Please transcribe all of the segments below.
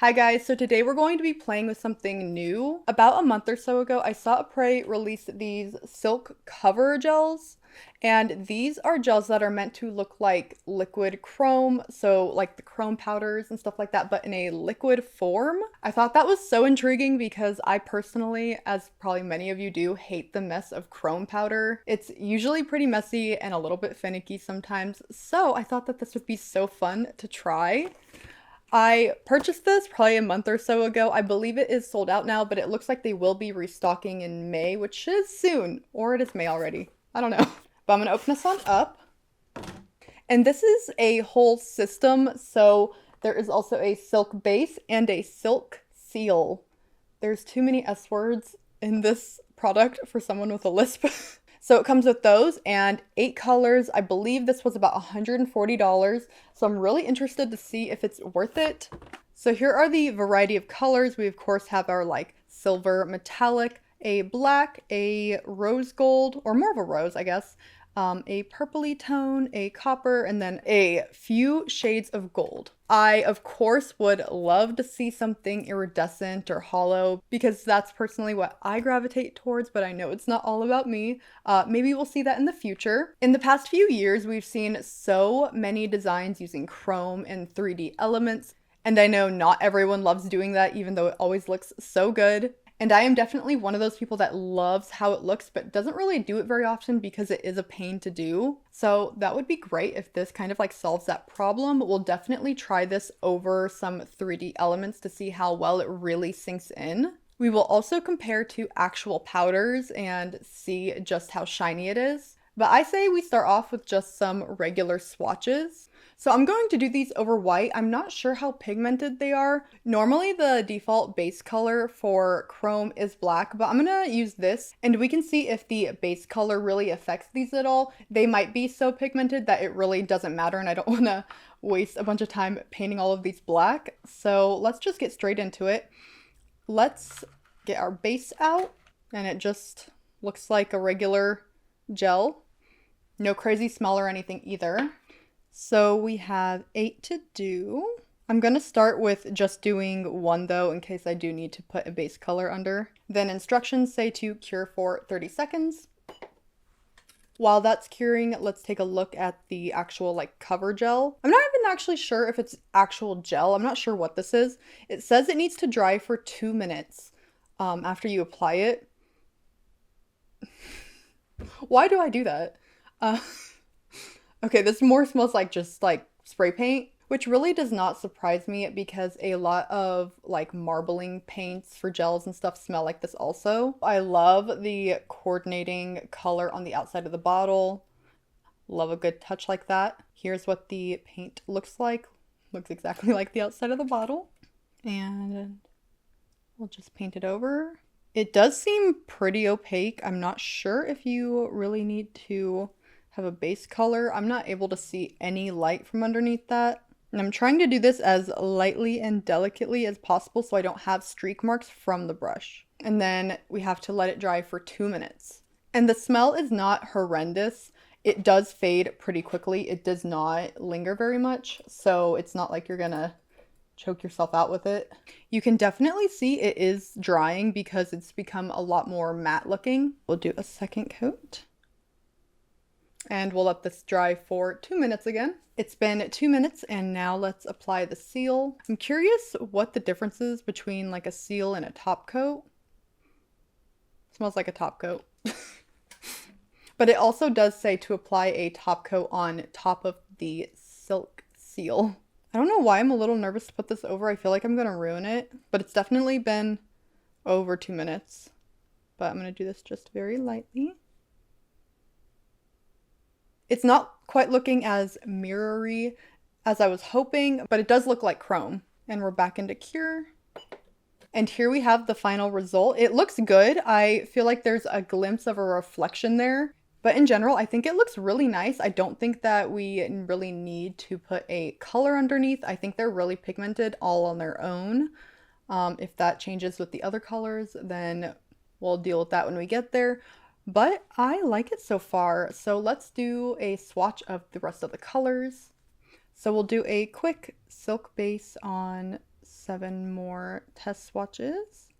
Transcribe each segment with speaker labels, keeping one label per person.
Speaker 1: Hi guys, so today we're going to be playing with something new. About a month or so ago, I saw Apres release these silk cover gels, and these are gels that are meant to look like liquid chrome, so like the chrome powders and stuff like that, but in a liquid form. I thought that was so intriguing because I personally, as probably many of you do, hate the mess of chrome powder. It's usually pretty messy and a little bit finicky sometimes, so I thought that this would be so fun to try. I purchased this probably a month or so ago. I believe it is sold out now, but it looks like they will be restocking in May, which is soon, or it is May already. I don't know. But I'm gonna open this one up. And this is a whole system, so there is also a silk base and a silk seal. There's too many S words in this product for someone with a lisp. So it comes with those and 8 colors. I believe this was about $140. So I'm really interested to see if it's worth it. So here are the variety of colors. We of course have our like silver metallic, a black, a rose gold, or more of a rose, I guess, a purpley tone, a copper, and then a few shades of gold. I, of course, would love to see something iridescent or hollow because that's personally what I gravitate towards, but I know it's not all about me. Maybe we'll see that in the future. In the past few years, we've seen so many designs using chrome and 3D elements, and I know not everyone loves doing that, even though it always looks so good. And I am definitely one of those people that loves how it looks, but doesn't really do it very often because it is a pain to do. So that would be great if this kind of like solves that problem. We'll definitely try this over some 3D elements to see how well it really sinks in. We will also compare to actual powders and see just how shiny it is. But I say we start off with just some regular swatches. So I'm going to do these over white. I'm not sure how pigmented they are. Normally the default base color for chrome is black, but I'm gonna use this and we can see if the base color really affects these at all. They might be so pigmented that it really doesn't matter and I don't wanna waste a bunch of time painting all of these black. So let's just get straight into it. Let's get our base out and it just looks like a regular gel. No crazy smell or anything either. So we have 8 to do. I'm gonna start with just doing one though in case I do need to put a base color under. Then instructions say to cure for 30 seconds. While that's curing, let's take a look at the actual like cover gel. I'm not even actually sure if it's actual gel. I'm not sure what this is. It says it needs to dry for 2 minutes after you apply it. Why do I do that? Uh, Okay, this more smells like just like spray paint, which really does not surprise me because a lot of like marbling paints for gels and stuff smell like this also. I love the coordinating color on the outside of the bottle. Love a good touch like that. Here's what the paint looks like. Looks exactly like the outside of the bottle. And we'll just paint it over. It does seem pretty opaque. I'm not sure if you really need to have a base color. I'm not able to see any light from underneath that. And I'm trying to do this as lightly and delicately as possible so I don't have streak marks from the brush. And then we have to let it dry for 2 minutes. And the smell is not horrendous. It does fade pretty quickly. It does not linger very much. So it's not like you're gonna choke yourself out with it. You can definitely see it is drying because it's become a lot more matte looking. We'll do a second coat. And we'll let this dry for 2 minutes again. It's been 2 minutes and now let's apply the seal. I'm curious what the difference is between like a seal and a top coat. Smells like a top coat. But it also does say to apply a top coat on top of the silk seal. I don't know why I'm a little nervous to put this over. I feel like I'm gonna ruin it, but it's definitely been over 2 minutes. But I'm gonna do this just very lightly. It's not quite looking as mirrory as I was hoping, but it does look like chrome. And we're back into cure. And here we have the final result. It looks good. I feel like there's a glimpse of a reflection there. But in general, I think it looks really nice. I don't think that we really need to put a color underneath. I think they're really pigmented all on their own. If that changes with the other colors, then we'll deal with that when we get there. But I like it so far. So let's do a swatch of the rest of the colors. So we'll do a quick silk base on 7 more test swatches.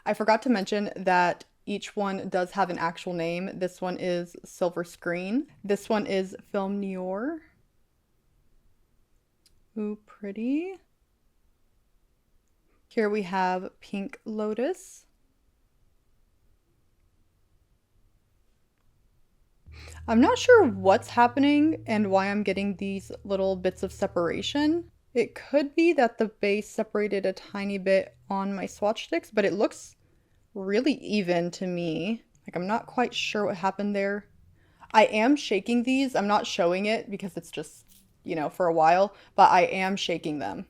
Speaker 1: I forgot to mention that each one does have an actual name. This one is Silver Screen. This one is Film Noir. Ooh, pretty. Here we have Pink Lotus. I'm not sure what's happening and why I'm getting these little bits of separation. It could be that the base separated a tiny bit on my swatch sticks, but it looks really even to me. Like, I'm not quite sure what happened there. I am shaking these. I'm not showing it because it's just, you know, for a while, but I am shaking them.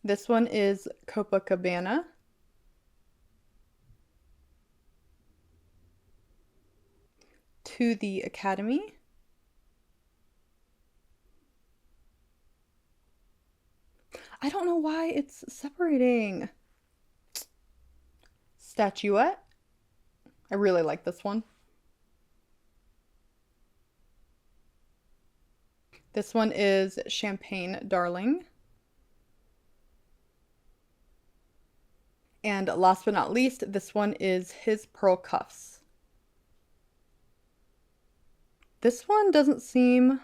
Speaker 1: This one is Copacabana. To the Academy. I don't know why it's separating. Statuette. I really like this one. This one is Champagne Darling. And last but not least, this one is His Pearl Cuffs. This one doesn't seem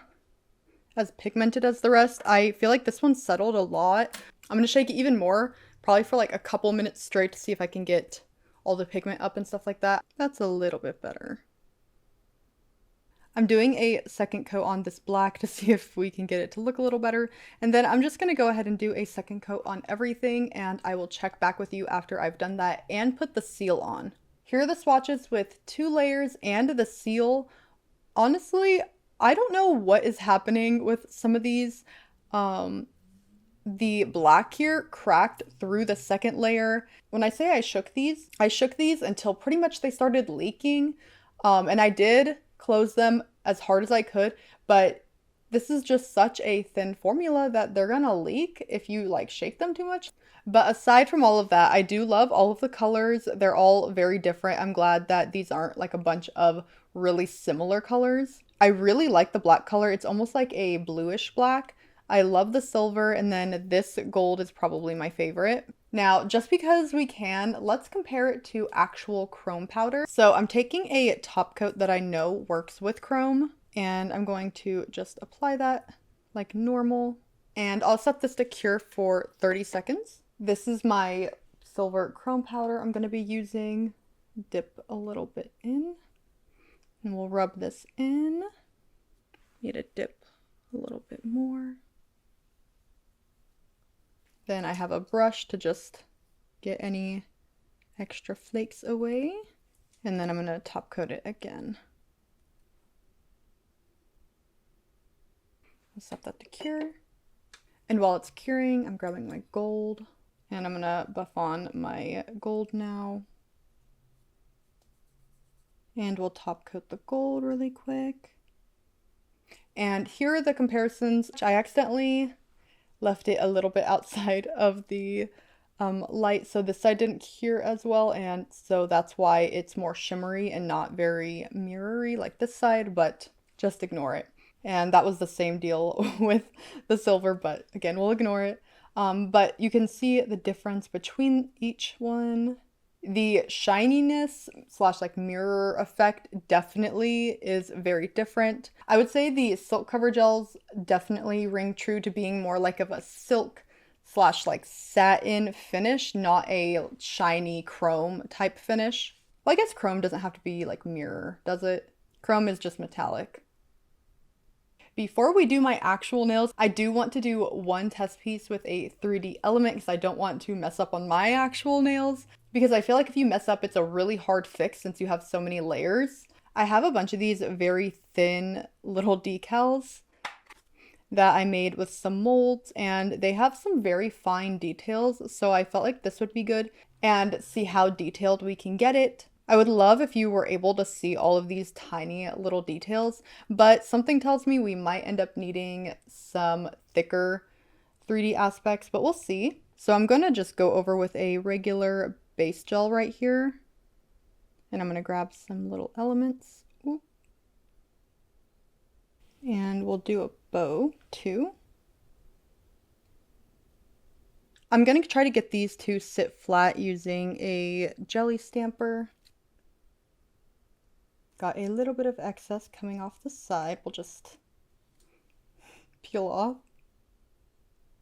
Speaker 1: as pigmented as the rest. I feel like this one settled a lot. I'm gonna shake it even more, probably for like a couple minutes straight to see if I can get all the pigment up and stuff like that. That's a little bit better. I'm doing a second coat on this black to see if we can get it to look a little better. And then I'm just gonna go ahead and do a second coat on everything, and I will check back with you after I've done that and put the seal on. Here are the swatches with 2 layers and the seal. Honestly, I don't know what is happening with some of these. The black here cracked through the second layer. When I say I shook these until pretty much they started leaking. And I did close them as hard as I could, but this is just such a thin formula that they're gonna leak if you like shake them too much. But aside from all of that, I do love all of the colors. They're all very different. I'm glad that these aren't like a bunch of really similar colors. I really like the black color. It's almost like a bluish black. I love the silver, and then this gold is probably my favorite. Now, just because we can, let's compare it to actual chrome powder. So I'm taking a top coat that I know works with chrome, and I'm going to just apply that like normal. And I'll set this to cure for 30 seconds. This is my silver chrome powder I'm going to be using. Dip a little bit in, and we'll rub this in. Need to dip a little bit more. Then I have a brush to just get any extra flakes away. And then I'm going to top coat it again. I'll set that to cure. And while it's curing, I'm grabbing my gold. And I'm going to buff on my gold now. And we'll top coat the gold really quick. And here are the comparisons. I accidentally left it a little bit outside of the light, so this side didn't cure as well, and so that's why it's more shimmery and not very mirrory like this side, but just ignore it. And that was the same deal with the silver, but again, we'll ignore it. But you can see the difference between each one. The shininess slash like mirror effect definitely is very different. I would say the silk cover gels definitely ring true to being more like of a silk slash like satin finish, not a shiny chrome type finish. Well, I guess chrome doesn't have to be like mirror, does it? Chrome is just metallic. Before we do my actual nails, I do want to do one test piece with a 3D element because I don't want to mess up on my actual nails, because I feel like if you mess up, it's a really hard fix since you have so many layers. I have a bunch of these very thin little decals that I made with some molds, and they have some very fine details, so I felt like this would be good and see how detailed we can get it. I would love if you were able to see all of these tiny little details, but something tells me we might end up needing some thicker 3D aspects, but we'll see. So I'm gonna just go over with a regular base gel right here, and I'm gonna grab some little elements. Ooh. And we'll do a bow too. I'm gonna try to get these to sit flat using a jelly stamper. Got a little bit of excess coming off the side. We'll just peel off.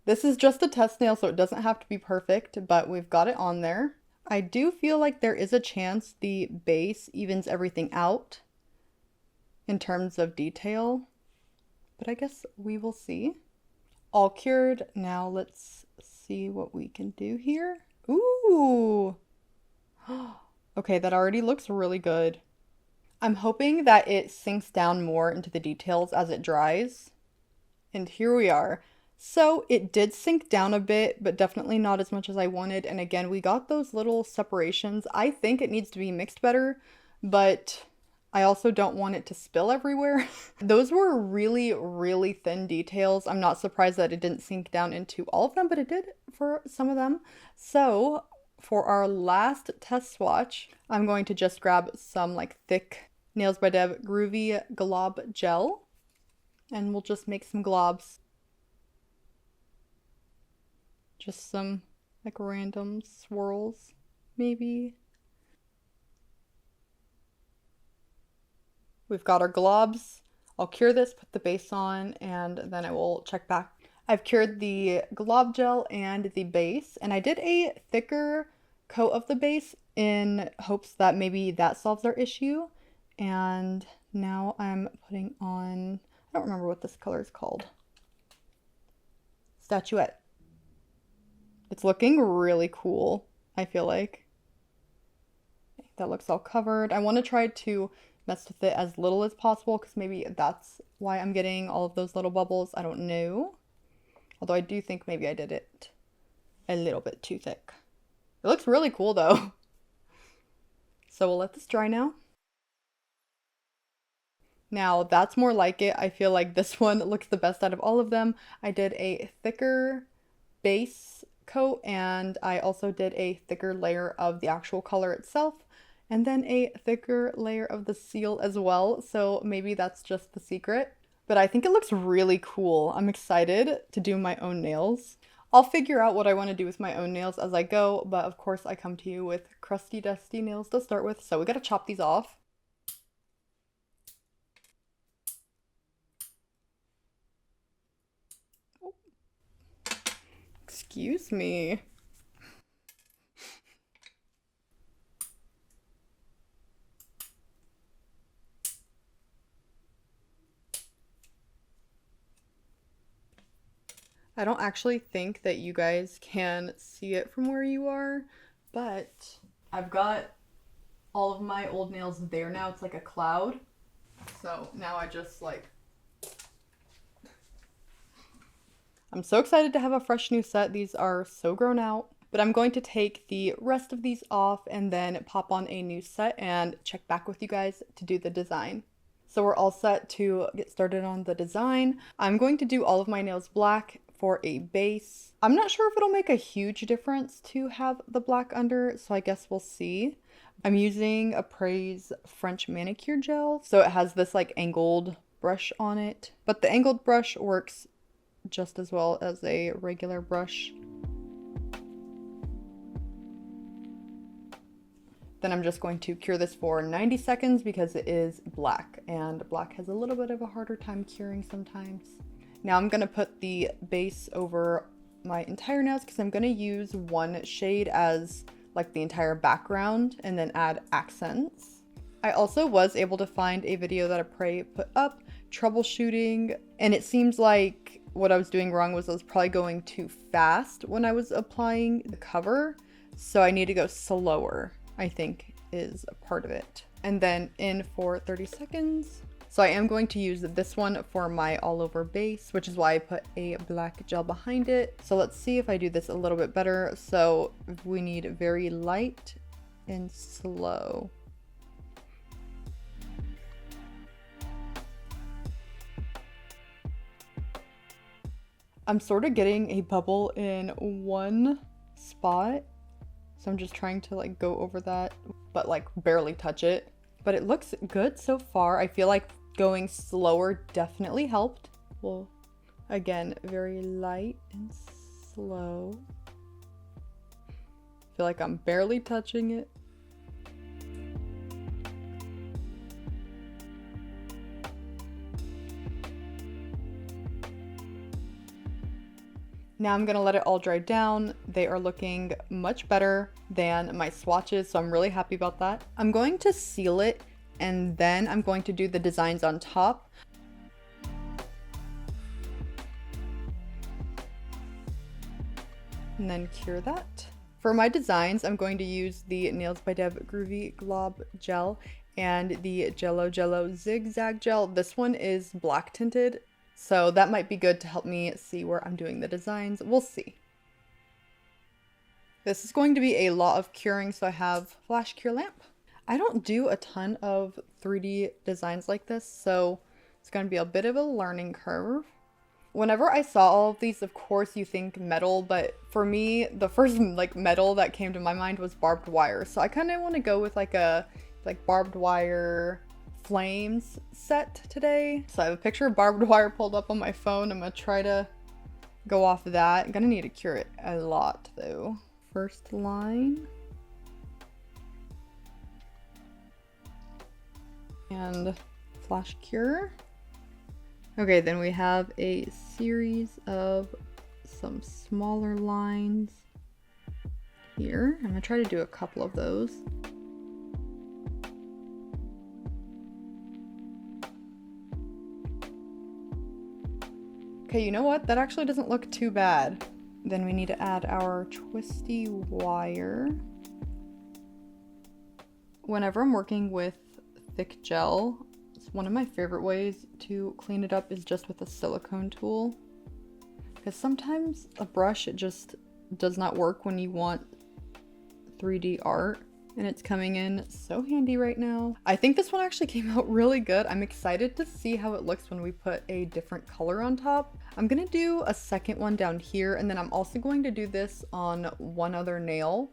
Speaker 1: This is just a test nail, so it doesn't have to be perfect, but we've got it on there. I do feel like there is a chance the base evens everything out in terms of detail, but I guess we will see. All cured. Now let's see what we can do here. Ooh. Okay, that already looks really good. I'm hoping that it sinks down more into the details as it dries. And here we are. So it did sink down a bit, but definitely not as much as I wanted. And again, we got those little separations. I think it needs to be mixed better, but I also don't want it to spill everywhere. Those were really, really thin details. I'm not surprised that it didn't sink down into all of them, but it did for some of them. So for our last test swatch, I'm going to just grab some like thick Nails by Deb Groovy Glob Gel, and we'll just make some globs. Just some like random swirls, maybe. We've got our globs. I'll cure this, put the base on, and then I will check back. I've cured the glob gel and the base, and I did a thicker coat of the base in hopes that maybe that solves our issue. And now I'm putting on, I don't remember what this color is called. Statuette. It's looking really cool, I feel like. That looks all covered. I want to try to mess with it as little as possible because maybe that's why I'm getting all of those little bubbles. I don't know. Although I do think maybe I did it a little bit too thick. It looks really cool though. So we'll let this dry now. Now that's more like it. I feel like this one looks the best out of all of them. I did a thicker base coat, and I also did a thicker layer of the actual color itself, and then a thicker layer of the seal as well. So maybe that's just the secret, but I think it looks really cool. I'm excited to do my own nails. I'll figure out what I want to do with my own nails as I go, but of course I come to you with crusty dusty nails to start with, so we gotta chop these off. Excuse me. I don't actually think that you guys can see it from where you are, but I've got all of my old nails there now. It's like a cloud. So now I just like... I'm so excited to have a fresh new set. These are so grown out. But I'm going to take the rest of these off and then pop on a new set and check back with you guys to do the design. So we're all set to get started on the design. I'm going to do all of my nails black for a base. I'm not sure if it'll make a huge difference to have the black under, so I guess we'll see. I'm using Apres French manicure gel, so it has this like angled brush on it, but the angled brush works just as well as a regular brush. Then I'm just going to cure this for 90 seconds because it is black, and black has a little bit of a harder time curing sometimes. Now I'm gonna put the base over my entire nails because I'm gonna use one shade as like the entire background and then add accents. I also was able to find a video that Apres put up troubleshooting, and it seems like what I was doing wrong was I was probably going too fast when I was applying the cover, so I need to go slower, I think is a part of it. And then in for 30 seconds. So I am going to use this one for my all over base, which is why I put a black gel behind it. So let's see if I do this a little bit better. So we need very light and slow. I'm sort of getting a bubble in one spot. So I'm just trying to like go over that, but like barely touch it. But it looks good so far. I feel like Going slower definitely helped. Well, again, very light and slow. Feel like I'm barely touching it. Now I'm gonna let it all dry down. They are looking much better than my swatches, so I'm really happy about that. I'm going to seal it and then I'm going to do the designs on top. And then cure that. For my designs, I'm going to use the Nails by Deb Groovy Glob Gel and the Jello Zigzag Gel. This one is black tinted, so that might be good to help me see where I'm doing the designs. We'll see. This is going to be a lot of curing, so I have flash cure lamp. I don't do a ton of 3D designs like this, so it's going to be a bit of a learning curve. Whenever I saw all of these, of course you think metal, but for me, the first like metal that came to my mind was barbed wire. So I kind of want to go with like a barbed wire flames set today. So I have a picture of barbed wire pulled up on my phone. I'm gonna try to go off of that. I'm gonna need to cure it a lot though. First line. And flash cure. Okay, then we have a series of some smaller lines here. I'm gonna try to do a couple of those. Okay, you know what? That actually doesn't look too bad. Then we need to add our twisty wire. Whenever I'm working with thick gel, one of my favorite ways to clean it up is just with a silicone tool, because sometimes a brush, it just does not work when you want 3D art, and it's coming in so handy right now. I think this one actually came out really good. I'm excited to see how it looks when we put a different color on top. I'm gonna do a second one down here, and then I'm also going to do this on one other nail.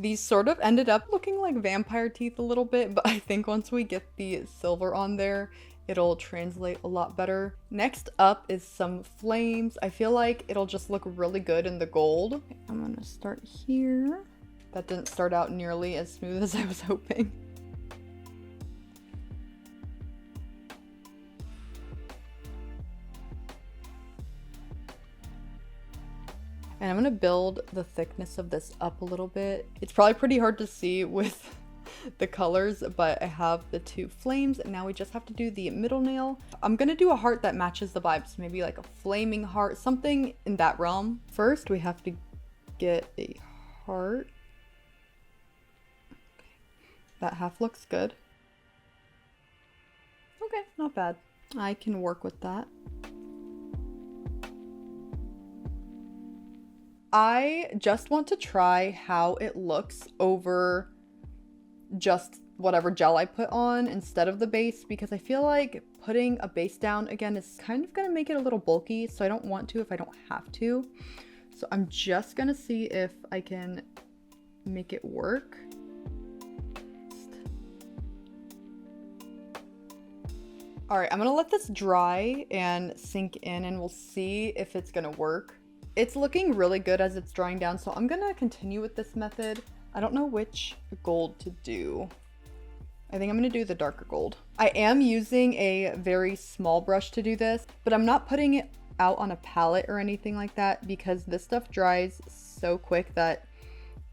Speaker 1: These sort of ended up looking like vampire teeth a little bit, but I think once we get the silver on there, it'll translate a lot better. Next up is some flames. I feel like it'll just look really good in the gold. I'm gonna start here. That didn't start out nearly as smooth as I was hoping. And I'm gonna build the thickness of this up a little bit. It's probably pretty hard to see with the colors, but I have the two flames, and now we just have to do the middle nail. I'm gonna do a heart that matches the vibes, maybe like a flaming heart, something in that realm. First, we have to get a heart. That half looks good. Okay, not bad. I can work with that. I just want to try how it looks over just whatever gel I put on instead of the base, because I feel like putting a base down again is kind of gonna make it a little bulky, so I don't want to if I don't have to. So I'm just gonna see if I can make it work. All right, I'm gonna let this dry and sink in, and we'll see if it's gonna work. It's looking really good as it's drying down, so I'm gonna continue with this method. I don't know which gold to do. I think I'm gonna do the darker gold. I am using a very small brush to do this, but I'm not putting it out on a palette or anything like that, because this stuff dries so quick that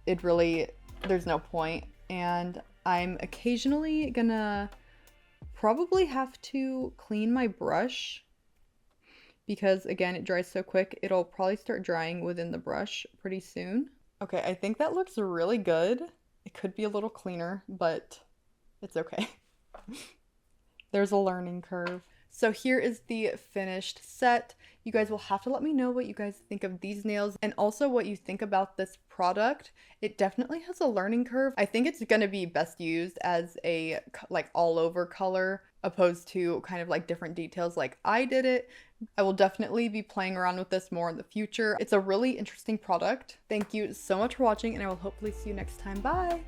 Speaker 1: it really, there's no point. And I'm occasionally gonna probably have to clean my brush, because again, it dries so quick. It'll probably start drying within the brush pretty soon. Okay, I think that looks really good. It could be a little cleaner, but it's okay. There's a learning curve. So here is the finished set. You guys will have to let me know what you guys think of these nails and also what you think about this product. It definitely has a learning curve. I think it's going to be best used as a like all over color opposed to kind of like different details like I did it. I will definitely be playing around with this more in the future. It's a really interesting product. Thank you so much for watching, and I will hopefully see you next time. Bye!